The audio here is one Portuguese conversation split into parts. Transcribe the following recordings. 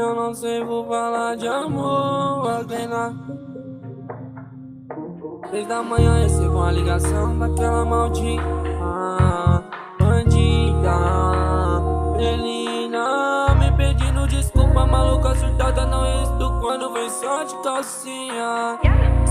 eu não sei, vou falar de amor. Apenas 3 da manhã recebo uma ligação daquela maldita bandida Melina, me pedindo desculpa, maluca surtada, não estou quando vem só de calcinha.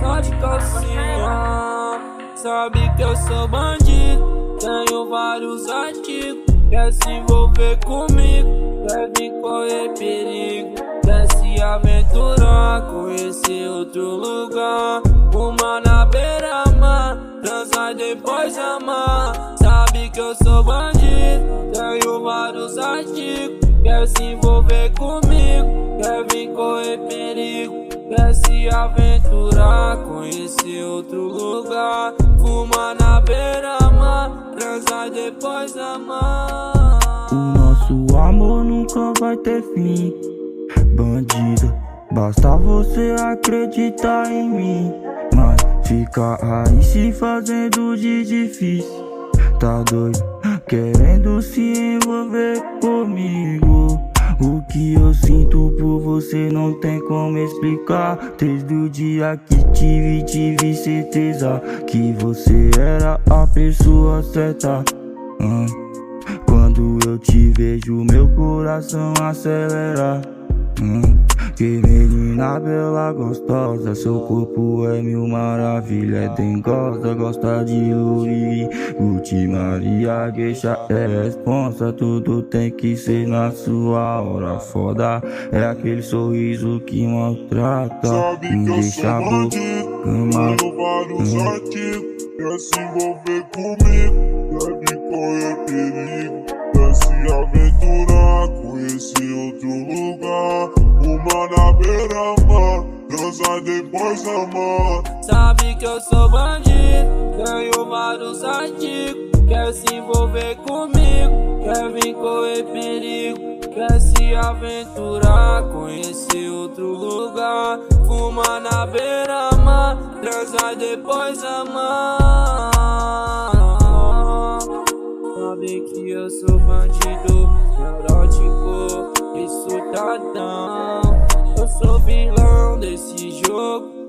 Só de calcinha. Sabe que eu sou bandido, tenho vários artigos. Quer se envolver comigo, quer vir correr perigo, quer se aventurar, conhecer outro lugar. Uma na beira-mar, transar depois amar. Sabe que eu sou bandido, tenho vários artigos. Quer se envolver comigo, quer vir correr perigo, quer se aventurar, conhecer outro lugar. Fuma na beira-mar, transar depois amar. O nosso amor nunca vai ter fim, bandida, basta você acreditar em mim. Mas fica aí se fazendo de difícil, tá doido, querendo se envolver comigo. O que eu sinto por você não tem como explicar. Desde o dia que tive certeza que você era a pessoa certa. Quando eu te vejo, meu coração acelera. Que menina bela, gostosa, seu corpo é mil maravilha. É dengosa, gosta de Louis, Gucci, Maria, Geisha, é responsa. Tudo tem que ser na sua hora. Foda é aquele sorriso que maltrata. Sabe me que eu deixa sou bandido, tenho vários artigos. Quer se envolver comigo, quer vir correr perigo, quer se aventurar, conhecer outro lugar. Uma na beira-mar, transar depois amar. Sabe que eu sou bandido, tenho vários artigos. Quer se envolver comigo, quer vir correr perigo, quer se aventurar, conhecer outro lugar. Fuma na beira-mar, transar depois amar. Sabe que eu sou bandido, neurótico e surtadão. Eu sou vilão desse jogo.